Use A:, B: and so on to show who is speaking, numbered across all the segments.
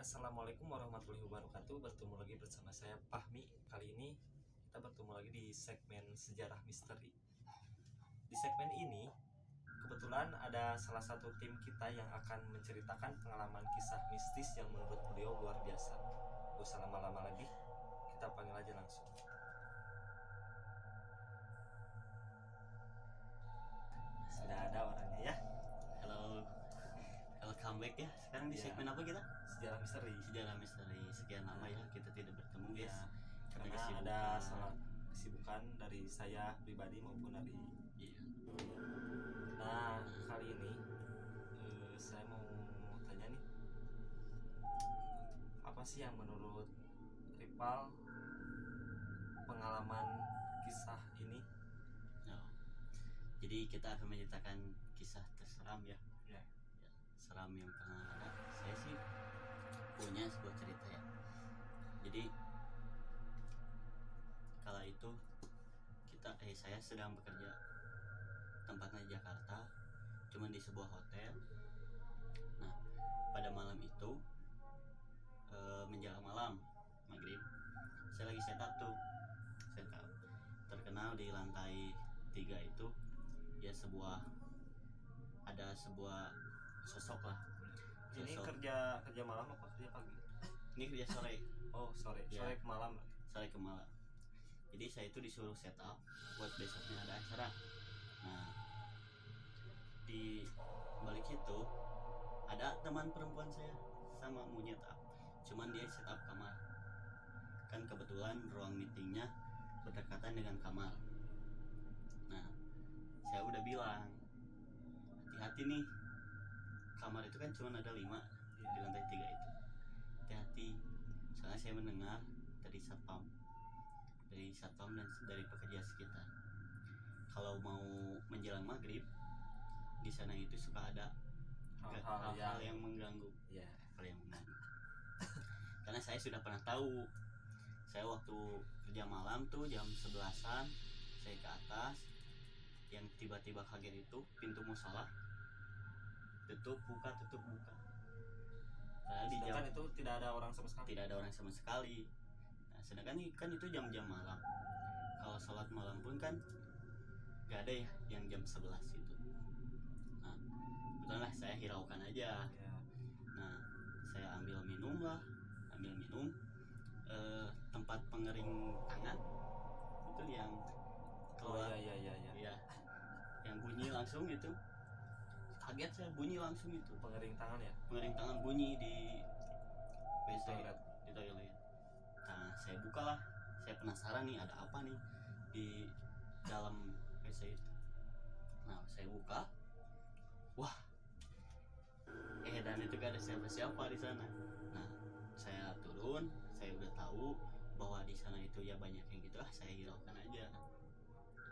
A: Assalamualaikum warahmatullahi wabarakatuh. Bertemu lagi bersama saya Fahmi. Kali ini kita bertemu lagi di segmen sejarah misteri. Di segmen ini kebetulan ada salah satu tim kita yang akan menceritakan pengalaman kisah mistis yang menurut beliau luar biasa. Gak usah lama-lama lagi, kita panggil aja langsung. Sudah ada orangnya ya.
B: Halo, welcome back ya. Sekarang di segmen apa kita?
A: Sejarah misteri.
B: Sejarah misteri. Sekian lama ya kita tidak bertemu guys.
A: Ya, karena ada salah kesibukan dari saya pribadi maupun dari Nah, kali ini saya mau tanya nih, apa sih yang menurut Ripal pengalaman kisah ini?
B: Oh. Jadi kita akan menceritakan kisah terseram ya.
A: Ya.
B: Seram yang pernah ada. Saya sih punya sebuah cerita ya. Jadi kala itu saya sedang bekerja, tempatnya di Jakarta, cuman di sebuah hotel. Nah, pada malam itu menjelang malam maghrib, saya lagi setup. Terkenal di lantai 3 itu ya ada sebuah sosok lah.
A: Ini kerja malam apa kerja pagi?
B: Ini kerja sore.
A: Oh, sore.
B: Ya.
A: Sore ke malam.
B: Sore ke malam. Jadi saya itu disuruh setup buat besoknya ada acara. Nah, di balik itu ada teman perempuan saya sama mau nyetup. Cuman dia setup kamar. Kan kebetulan ruang meetingnya berdekatan dengan kamar. Nah, saya udah bilang, hati-hati nih. Kamar itu kan cuma ada 5 di lantai 3 itu. Hati-hati. Soalnya saya mendengar dari satpam dan dari pekerja sekitar, kalau mau menjelang maghrib di sana itu suka ada hal-hal yang mengganggu.
A: Ya,
B: hal yang mengganggu. Karena saya sudah pernah tahu. Saya waktu kerja malam tuh jam 11-an, saya ke atas, yang tiba-tiba kaget itu pintu musola tutup buka.
A: Sedangkan itu tidak ada orang sama sekali.
B: Tidak ada orang sama sekali. Nah, sedangkan kan itu jam-jam malam. Kalau sholat malam pun kan gak ada ya yang jam 11 itu. Nah, kebetulan lah saya hiraukan aja.
A: Ya.
B: Nah, saya ambil minum. Tempat pengering tangan itu yang keluar. Ya, yang bunyi langsung itu. Kaget saya, bunyi langsung itu.
A: Pengering tangan ya?
B: Pengering tangan bunyi di
A: toilet.
B: Di toilet. Nah, saya bukalah. Saya penasaran nih ada apa nih di dalam WC itu. Nah, saya buka. Wah. Dan itu gak ada siapa-siapa di sana. Nah, saya turun, saya udah tahu bahwa di sana itu ya banyak yang gitu. Saya hiraukan aja.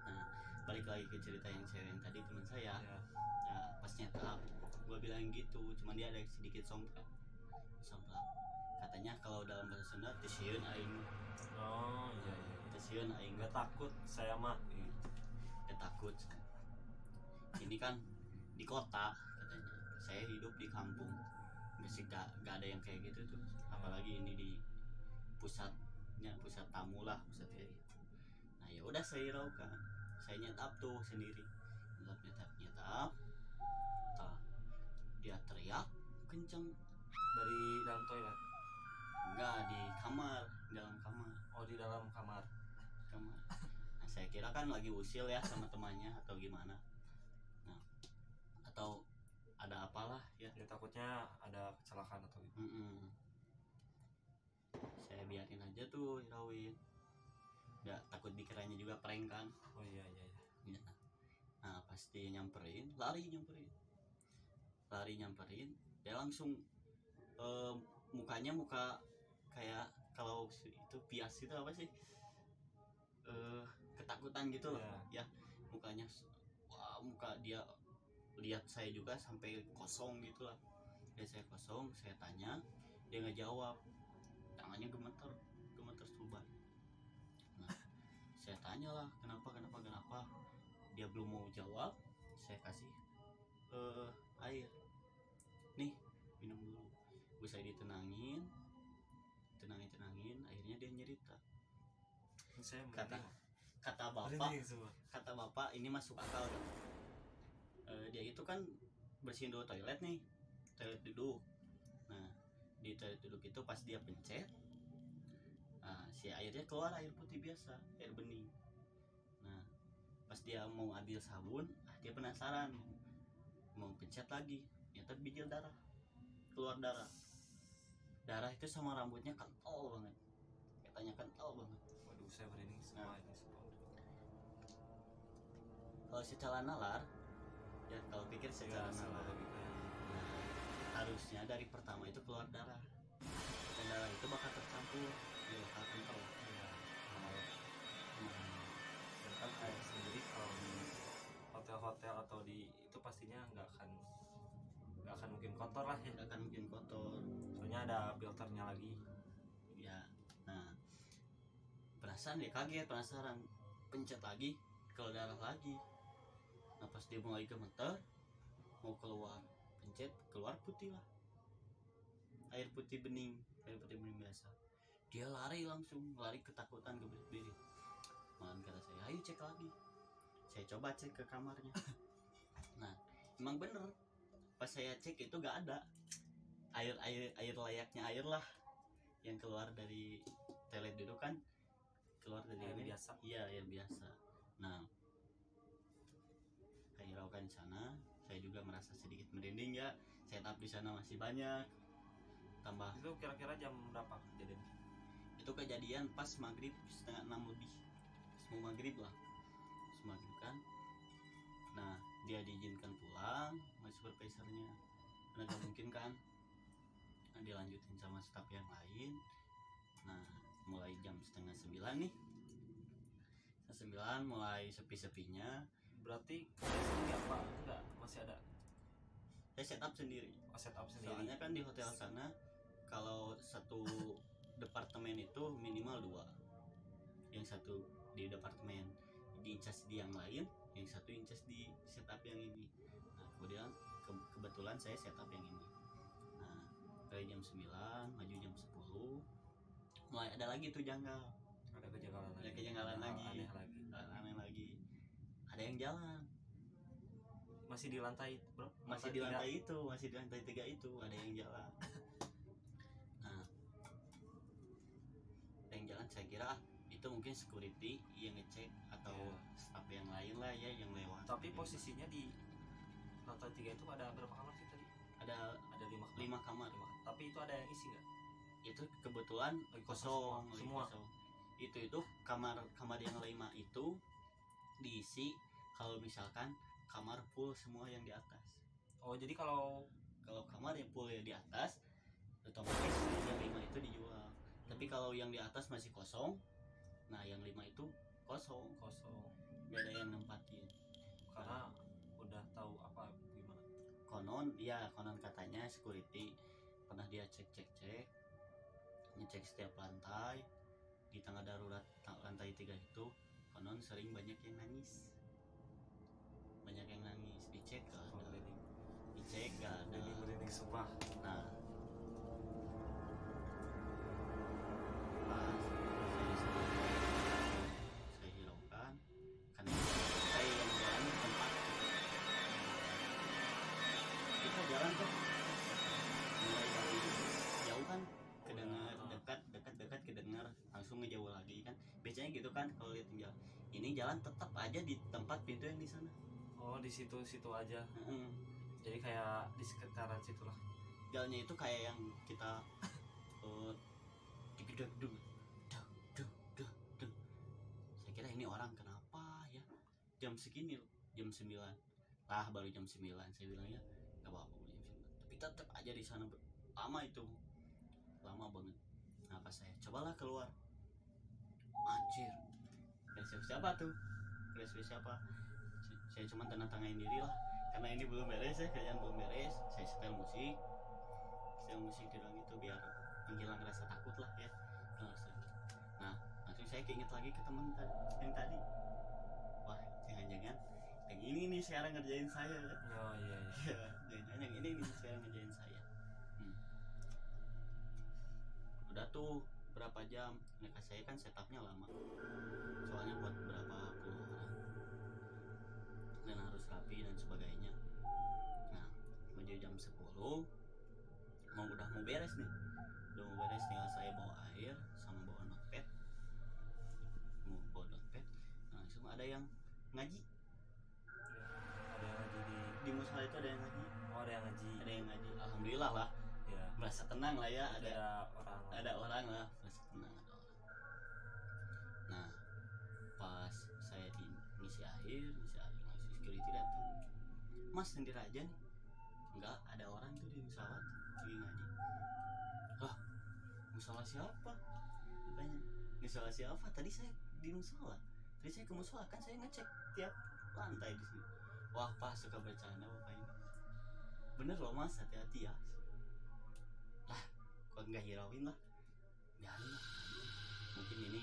B: Nah, balik lagi ke cerita yang cewek yang tadi teman saya.
A: Ya.
B: Nah, pas nyetak, gue bilang gitu, cuman dia ada sedikit somplak. Katanya kalau dalam bahasa Sunda tisieun aing.
A: Oh iya.
B: Tisieun aing.
A: Gak takut saya mah.
B: Gak takut. Ini kan di kota katanya. Saya hidup di kampung. Gak ada yang kayak gitu tuh. Apalagi ini di pusat tamu lah, pusat kayak gitu. Nah, ya udah saya hiraukan. Saya nyetap tuh sendiri. Nyetap. Dia teriak kenceng
A: Dari dalam toilet?
B: Enggak, di dalam kamar.
A: Oh, di dalam kamar.
B: Nah, saya kira kan lagi usil ya sama temannya atau gimana. Nah, atau ada apalah ya.
A: Ya takutnya ada kecelakaan atau gitu.
B: Saya biarin aja tuh hirauin. Ya takut dikiranya juga prank kan.
A: Oh iya.
B: Ya. Nah, pasti lari nyamperin, dia langsung mukanya muka kayak kalau itu bias itu apa sih, ketakutan gitu loh. Ya, mukanya muka dia lihat saya juga sampai kosong gitu lah. Dia saya kosong, saya tanya, dia nggak jawab, tangannya gemeter subat. Nah, saya tanya lah kenapa, dia belum mau jawab. Saya kasih air, nih minum dulu. Gue saya ditenangin,
A: saya
B: kata
A: merinding.
B: kata bapak
A: Merinding semua.
B: kata bapak ini masuk akal kan. Dia itu kan bersihin dulu toilet nih, toilet duduk. Nah di toilet duduk itu pas dia pencet, nah, si airnya keluar air putih biasa, air bening. Nah pas dia mau ambil sabun, dia penasaran mau pencet lagi, ternyata bijil darah, keluar darah. Darah itu sama rambutnya kental banget, katanya kental banget.
A: Waduh, saya merinding semua
B: Nah.
A: ini semua.
B: Kalau secara nalar, ya kalau pikir secara
A: Ya,
B: nalar,
A: logikanya.
B: nah, harusnya dari pertama itu keluar darah, dan darah itu bakal tercampur, dia bakal kental.
A: Iya.
B: Nah,
A: Dan kan air sendiri kalau di hotel-hotel atau di itu pastinya nggak akan mungkin kotor lah ya.
B: nggak akan mungkin kotor,
A: Soalnya ada filternya lagi.
B: ya. Nah, penasaran, pencet lagi, kalau darah lagi. Nah pas dia mulai gemeter, mau keluar, pencet, keluar putih lah, air putih bening biasa. Dia lari ketakutan ke berdiri. Malah kata saya, ayo cek lagi. Saya coba cek ke kamarnya. Nah emang bener, pas saya cek itu gak ada air layaknya air lah yang keluar dari toilet duduk kan, keluar dari
A: Air
B: ini.
A: biasa.
B: Iya, air biasa. Nah saya hiraukan di sana, saya juga merasa sedikit merinding ya. Setup di sana masih banyak, tambah
A: Itu kira-kira jam berapa kejadian?
B: itu kejadian pas maghrib 5:30 lebih, mau maghrib lah, maghrib kan. Nah dia diizinkan pulang sama supervisornya, karena gak mungkin kan. Nah, dilanjutin sama staf yang lain. Nah mulai jam 8:30 nih, 9 mulai sepi-sepinya.
A: Berarti kalian sendiri apa? Enggak, masih ada.
B: Saya setup sendiri.
A: Oh, setup sendiri.
B: Soalnya kan di hotel sana kalau satu departemen itu minimal 2. Yang satu di departemen diincas di yang lain, yang satu incas di setup yang ini. Nah kemudian kebetulan saya setup yang ini. Nah dari jam 9 maju jam 10 mulai ada lagi tuh janggal.
A: Ada kejanggalan
B: Ada
A: lagi.
B: kejanggalan
A: Hal
B: lagi.
A: aneh lagi.
B: Aneh lagi. Ada yang jalan.
A: Masih di lantai, bro?
B: Masih di lantai itu, masih di lantai 3 itu ada yang jalan. Nah, ada yang jalan, saya kira itu mungkin security yang ngecek atau
A: Iya.
B: staff yang lain lah ya yang lewat.
A: Tapi posisinya di lantai 3 itu ada berapa kamar sih tadi?
B: Ada
A: Ada 5 kamar.
B: 5 kamar.
A: Tapi itu ada yang isi nggak?
B: Itu kebetulan
A: Lagi
B: kosong, lagi
A: semua.
B: kosong. Itu kamar yang 5 itu diisi kalau misalkan kamar full semua yang di atas.
A: Oh, jadi kalau
B: Kamar yang full ya di atas, otomatis yang 5 itu dijual. Tapi kalau yang di atas masih kosong, nah yang 5 itu kosong,
A: kosong
B: gak ada yang nempatin.
A: karena udah tahu apa gimana.
B: Konon katanya security pernah dia ngecek setiap lantai. Di tangga darurat lantai 3 itu konon sering banyak yang nangis, dicek gak ada,
A: Merinding sumpah.
B: Nah pas saya hiraukan karena saya yang jalan di tempat kita jalan tuh mulai dari jauh kan kedengar, dekat kedengar, langsung ngejauh lagi kan. Biasanya gitu kan kalau lihat jalan. Ini jalan tetap aja di tempat pintu yang di sana.
A: Oh, di situ aja. Jadi kayak di sekitaran situ lah.
B: Jalannya itu kayak yang kita digedeg dulu. Saya kira ini orang kenapa ya jam segini loh, jam 9 lah, baru jam 9. Saya bilangnya gak apa-apa jam 9, tapi tetap aja di sana lama banget. Nah pas saya cobalah keluar, anjir, siapa tuh, siapa. Saya cuma tanda tanganin diri lah, karena ini belum beres ya, kerjaan belum beres. Saya setel musik di ruang itu biar menghilang rasa takut lah ya. Nah langsung saya keinget lagi ke teman yang tadi. Wah jangan-jangan yang ini nih sekarang ngerjain saya ya.
A: Oh iya.
B: Jangan-jangan yang ini nih sekarang ngerjain saya. Udah tuh berapa jam. Nah saya kan setupnya lama soalnya buat berapa puluh orang dan harus rapi dan sebagainya. Nah menuju jam 10 udah mau beres nih, tinggal saya bawa air sama bawa notepad. Mau bawa notepad, nah, langsung ada yang ngaji.
A: Ya, ada yang ngaji
B: Di musola itu ada yang ngaji.
A: Oh, ada yang ngaji.
B: Alhamdulillah lah,
A: Ya,
B: merasa tenang lah ya,
A: ada orang.
B: ada orang lah, merasa tenang ada orang. Nah pas saya ngisi air langsung security datang. Mas sendiri aja nih? Enggak, ada orang tuh di musola lagi ngaji. Lah, musola siapa? Tanya, musola siapa? Tadi saya di musola. Tadi saya ke musola kan saya ngecek tiap lantai di sini. Wah, Pak suka bercanda Bapak ini. Bener loh Mas, hati-hati ya. Lah, kok nggak hirauin lah? Biarin lah. Mungkin ini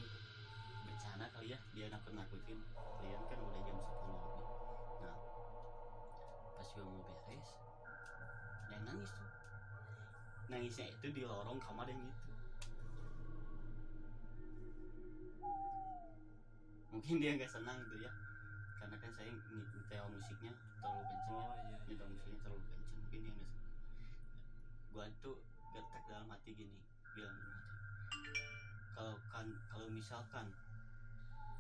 B: bercanda kali ya, dia nakut-nakutin. Kalian kan udah jam 10 nih. Nah, pas gua mau beres, ada yang nangis tuh. Nangisnya itu di lorong kamar yang itu. Mungkin dia nggak senang tuh ya, karena kan saya nyetel musiknya terlalu kenceng ya. Nyetel musiknya terlalu kenceng, mungkin dia nggak senang. Gua tuh getak dalam hati gini, bilang kalau misalkan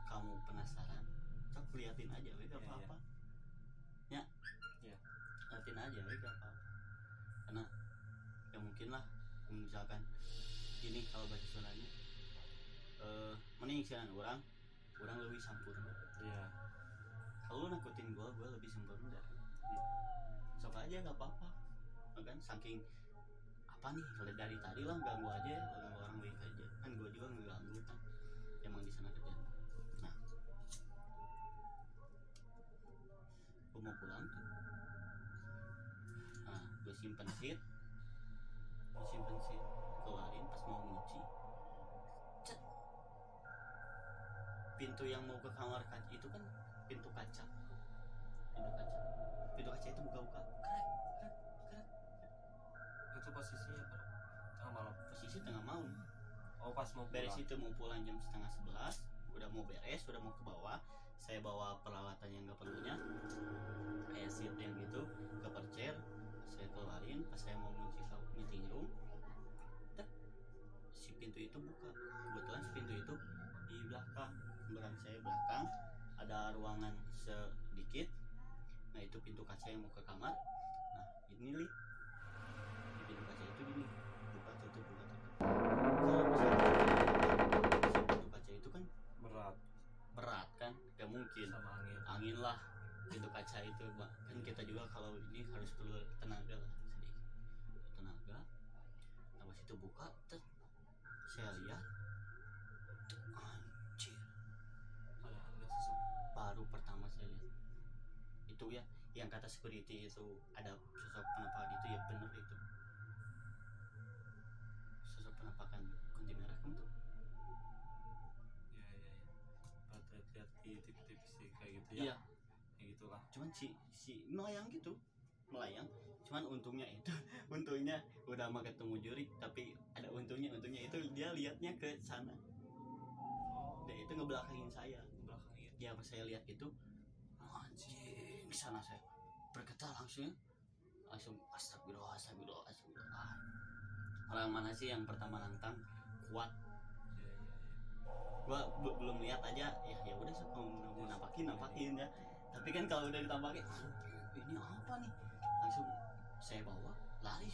B: kamu penasaran, sok liatin aja, gak apa-apa. Ya, liatin aja, gak apa-apa. Karena ya mungkin lah, misalkan ini kalau bahasa Sundanya, mending siaran orang lebih sempurna.
A: Iya.
B: Kalau nakutin gua lebih sempurna dari dia. Sok aja gak apa-apa. Kan saking apa nih, dari tadi lah ganggu aja, ganggu orang baik aja. Kan gua juga ngeganggu kan. Emang di sana kerjaan. Nah, gua mau pulang tuh. Nah, gua simpen seat, keluarin pas mau ngunci. Cet. Pintu yang mau ke kamar kaca itu kan pintu kaca itu buka-buka, krek.
A: Itu posisinya tengah malam.
B: Posisi tengah malam.
A: Oh, pas mau
B: Beres
A: pulang.
B: itu mau pulang jam 10:30, udah mau beres, udah mau ke bawah. Saya bawa peralatan yang gak perlunya, kayak seat yang gitu, cover chair. Saya keluarin, pas saya mau ngunci meeting room, si pintu itu buka. Kebetulan si pintu itu di belakang saya belakang ada ruangan sedikit. Nah itu pintu kaca yang mau ke kamar. Nah ini lift, di pintu kaca itu gini, buka tutup. Kalau misalnya si pintu kaca itu kan berat kan, gak mungkin
A: sama
B: angin lah pintu kaca itu kan. Kita juga kalau ini harus perlu tenaga lah, sedikit tenaga. Nah pas itu buka, saya lihat, anjir, baru pertama saya lihat itu ya, yang kata security itu ada sosok penampakan itu ya, bener itu sosok penampakan kunti merah kan tuh.
A: Lihat di TV sih kayak gitu ya.
B: Iya,
A: kayak gitulah.
B: cuman si melayang, cuman untungnya udah mau ketemu juri, tapi ada untungnya itu dia lihatnya ke sana. Dia itu ngebelakangin saya. Ya pas saya lihat itu, anjing, ke sana saya bergetar langsung astagfirullah. Orang mana sih yang pertama nantang kuat. Gua belum lihat aja, ya udah mau nampakin ya. Tapi kan kalau udah ditampakin, ini apa nih, langsung saya bawa lari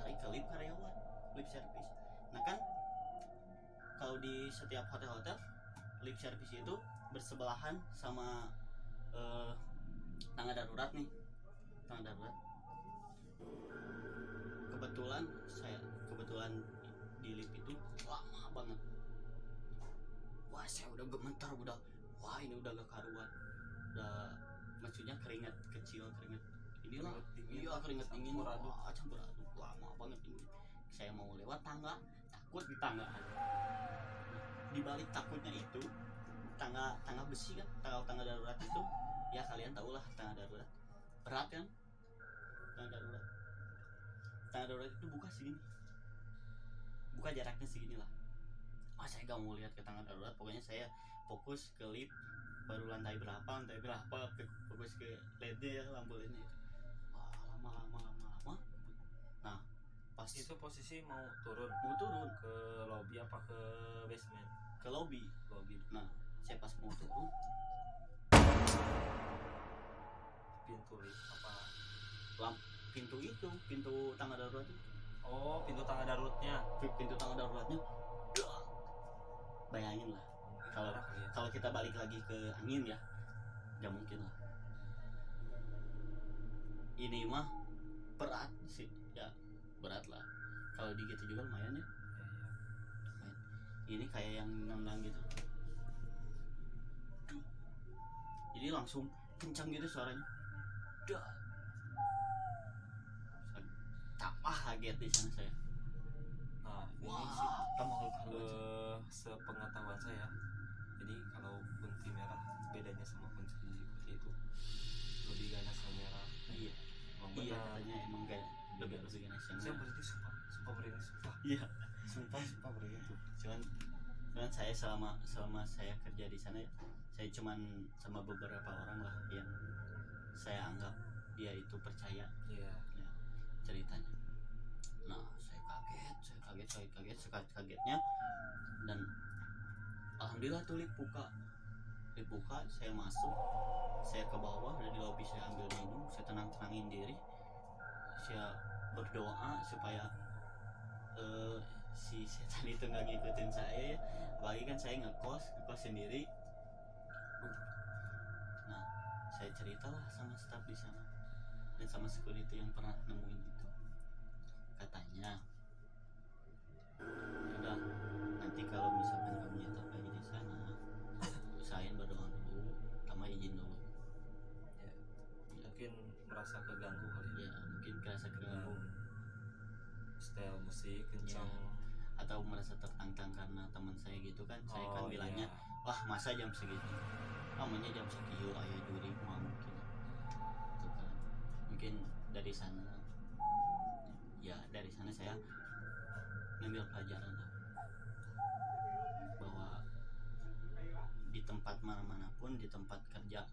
B: ke lift karyawan, lift service. Nah kan kalau di setiap hotel lift service itu bersebelahan sama tangga darurat nih, kebetulan di lift itu lama banget. Wah saya udah gemetar, wah ini udah gak karuan, maksudnya keringat kecil, keringat dingin, wah campur aduk, lama banget ini. Saya mau lewat tangga, takut di tangga. Di balik takutnya itu tangga besi kan, tangga darurat itu ya, kalian tahu lah tangga darurat berat kan. Tangga darurat itu buka jaraknya segini lah, saya gak mau lihat ke tangga darurat, pokoknya saya fokus ke lift, baru lantai berapa, fokus ke LED ya, lampu LED itu. Wah, lama. Nah, pas
A: Itu posisi mau turun
B: ke
A: ke lobby apa ke basement?
B: lobby. Nah, saya pas mau turun,
A: Pintu lift apa?
B: pintu tangga darurat itu.
A: Oh, pintu tangga daruratnya.
B: Pintu tangga daruratnya, bayangin lah kalau
A: Parah kali ya.
B: kalau kita balik lagi ke angin ya, nggak mungkin lah. Ini mah berat sih ya, berat lah. Kalau digitu juga lumayan ya.
A: Iya.
B: Lumayan. Ini kayak yang nendang gitu. Duh. Jadi langsung kencang gitu suaranya. Dah. Tambah kaget di sana saya.
A: Nah, ini
B: Wah,
A: sih
B: tambah halus.
A: sepengetahuan saya. Jadi kalau kunti merah bedanya sama kunti putih itu lebih ganas yang merah.
B: Iya.
A: Emang
B: Iya,
A: benar.
B: katanya emang kayak lebih ganas yang
A: Saya berarti sumpah berani sumpah.
B: Iya.
A: Sumpah berani tuh.
B: Cuman saya selama saya kerja di sana, saya cuman sama beberapa orang lah yang saya anggap dia itu percaya
A: Iya.
B: ya, ceritanya. Nah, saya kagetnya, dan alhamdulillah tuh lift buka, saya masuk, saya ke bawah, dari lobi saya ambil minum, saya tenangin diri, saya berdoa supaya si setan itu nggak ngikutin saya ya. Apalagi kan saya ngekos sendiri. Nah, saya ceritalah sama staff di sana dan sama security yang pernah nemuin itu. Katanya, udah, nanti kalau misalkan kamu nyetok lagi di sana, usahain berdoa dulu, sama izin dulu.
A: Ya. Mungkin merasa keganggu kali ya.
B: Ya, mungkin kerasa keganggu
A: Style musik kencang.
B: Atau merasa tertantang karena teman saya gitu kan. Saya kan bilangnya, wah masa jam segitu, namanya jam segitu ayah juri mah mungkin gitu kan. Mungkin dari sana saya ngambil pelajaran lah, bahwa di tempat manapun, di tempat kerja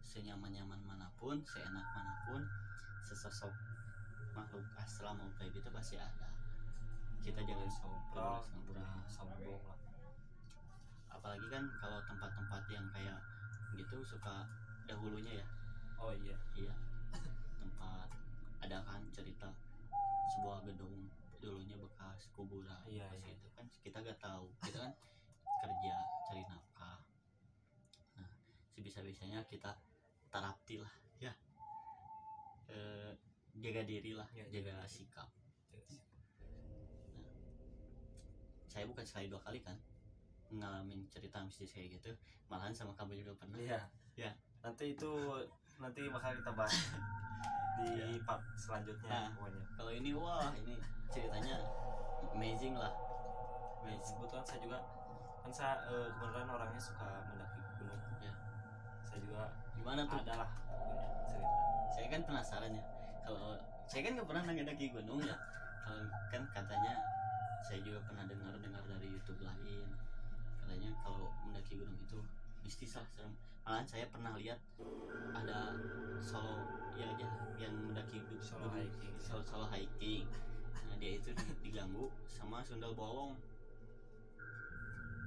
B: senyaman manapun, seenak manapun, sesosok makhluk astral mau kayak gitu pasti ada. Kita jangan sombong
A: lah.
B: Apalagi kan kalau tempat-tempat yang kayak gitu suka dahulunya ya.
A: Oh iya.
B: Tempat ada kan cerita sebuah gedung dulunya bekas kuburan.
A: Iya.
B: Itu kan kita gak tahu, kita kan kerja cari nafkah. Nah, sebisa-bisanya kita tarapti lah ya, jaga diri lah ya, jaga sikap. Nah, saya bukan sekali 2 kali kan ngalamin cerita mistis kayak gitu, malahan sama kamu juga pernah.
A: Iya. Nanti bakal kita bahas di part selanjutnya. Pokoknya
B: kalau ini ini ceritanya amazing lah.
A: Kebetulan saya juga kan kebetulan orangnya suka mendaki gunung ya. Saya juga
B: gimana tuh
A: adalah punya cerita.
B: Saya kan penasaran ya, kalau saya kan nggak pernah mendaki gunung ya. Kalau kan katanya saya juga pernah dengar dari YouTube lain, katanya kalau mendaki gunung itu mistis lah, serem. Malahan saya pernah lihat ada solo ya aja yang mendaki
A: solo
B: hiking. Nah, dia itu diganggu sama sundel bolong.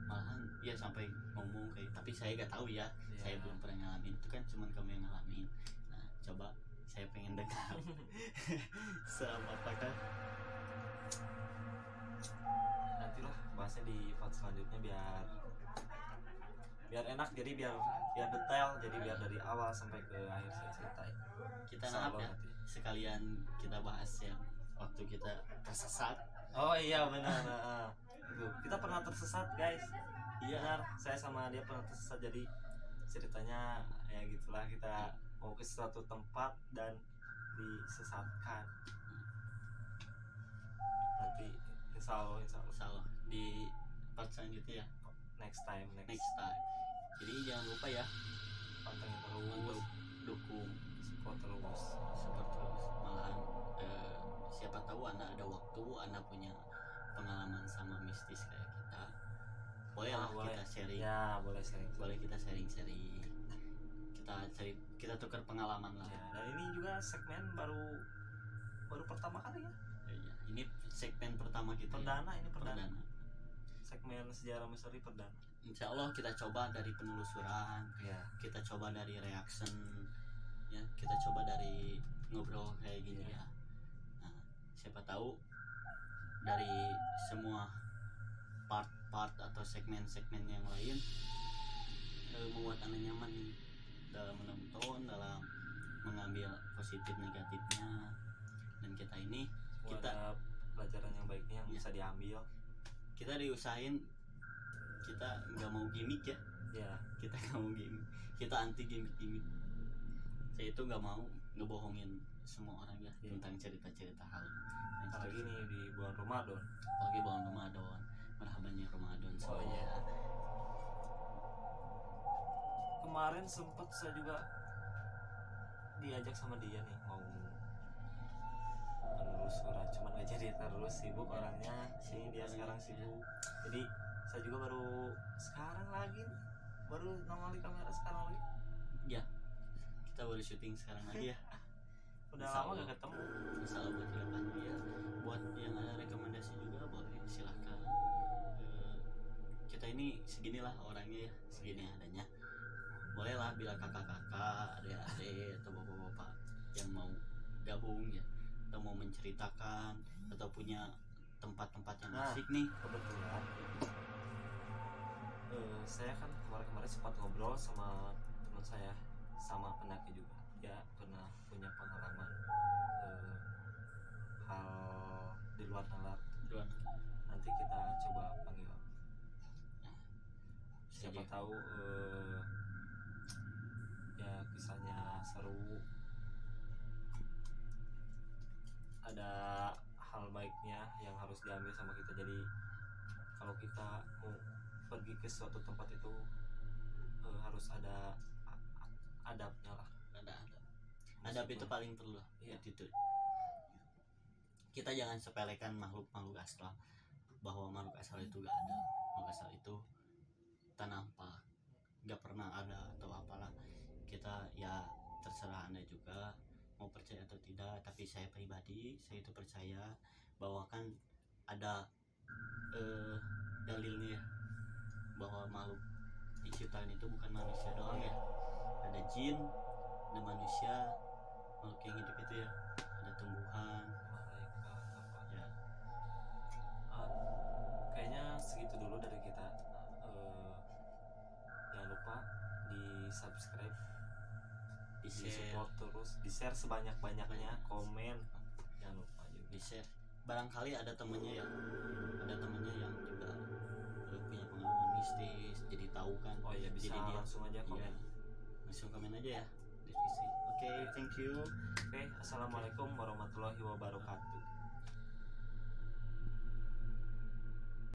B: Malahan dia sampai ngomong kayak, tapi saya gak tahu ya. Saya belum pernah ngalamin itu kan, cuman kamu yang ngalamin. Nah, coba saya pengen dengar sama apakah.
A: Nantilah bahasnya di part selanjutnya biar enak, jadi biar detail, jadi biar dari awal sampai ke akhir saya ceritain.
B: Kita nahap ya, sekalian kita bahas yang waktu kita tersesat.
A: Oh iya benar. Kita pernah tersesat guys.
B: Iya.
A: Benar, saya sama dia pernah tersesat, jadi ceritanya ya gitulah, kita mau ke suatu tempat dan disesatkan. Nanti insya Allah
B: di part selanjutnya ya,
A: next time.
B: Jadi jangan lupa ya,
A: pantengin terus,
B: dukung,
A: support terus.
B: Malahan siapa tahu Anda ada waktu, Anda punya pengalaman sama mistis kayak kita, boleh lah kita sharing.
A: Ya, boleh sharing.
B: Boleh kita sharing-sharing. Kita tukar pengalaman lah.
A: Ya, dan ini juga segmen baru pertama kali ya.
B: Ya, ini segmen pertama kita.
A: Perdana
B: ya.
A: Ini perdana. Segmen sejarah misteri perdana.
B: Insya Allah kita coba dari penelusuran,
A: Ya.
B: kita coba dari reaction, ya, kita coba dari ngobrol kayak gini ya. Nah, siapa tahu dari semua part-part atau segmen-segmen yang lain membuat Anda nyaman dalam menonton, dalam mengambil positif negatifnya, dan kita ini
A: ada pelajaran yang baiknya yang bisa diambil.
B: Kita diusahain, kita nggak mau gimmick ya. Kita nggak mau gimmick, kita anti gimmick. Saya itu nggak mau ngebohongin semua orang ya tentang cerita-cerita hal.
A: Apalagi nih di bulan Ramadan.
B: Marhabannya Ramadan semuanya.
A: Kemarin sempet saya juga diajak sama dia nih mau penelusuran, cuman gak jadi, terus sibuk orangnya. Sini dia sekarang sibuk. Jadi saya juga baru nongol di kamera sekarang lagi.
B: Ya, kita baru syuting sekarang lagi ya.
A: Udah lama gak ketemu.
B: Misalnya buat kedepannya ya, buat yang ada rekomendasi juga boleh silahkan. Kita ini seginilah orangnya ya, segini adanya. Bolehlah bila kakak-kakak, adik-adik atau bapak-bapak yang mau gabung ya, atau mau menceritakan atau punya tempat-tempat yang asik nih.
A: Kebetulan saya kan kemarin sempat ngobrol sama teman saya, sama pendaki juga. Dia pernah punya pengalaman hal di luar nalar. Nanti kita coba panggil. Siapa tahu ya kisahnya seru, ada hal baiknya yang harus diambil sama kita. Jadi kalau kita mau pergi ke suatu tempat itu harus ada adabnya lah.
B: Adab itu paling perlu lah.
A: Iya.
B: Itu kita jangan sepelekan makhluk asal, bahwa makhluk asal itu gak ada. Makhluk asal itu tak nampak, gak pernah ada atau apalah. Kita ya terserah Anda juga mau percaya atau tidak, tapi saya pribadi, saya itu percaya bahwa kan ada dalilnya ya, bahwa makhluk diciptakan itu bukan manusia doang ya, ada jin, ada manusia, makhluk yang hidup itu ya, ada tumbuhan,
A: ya. Kayaknya segitu dulu dari kita. Jangan lupa di subscribe, di support terus, di share sebanyak-banyaknya, komen, jangan lupa juga
B: di share. Barangkali ada temennya yang juga punya pengalaman mistis, jadi tahu kan.
A: Oh iya, bisa
B: jadi
A: langsung aja komen.
B: Langsung komen aja ya, diskusi. Oke, thank you.
A: Oke, assalamualaikum warahmatullahi wabarakatuh.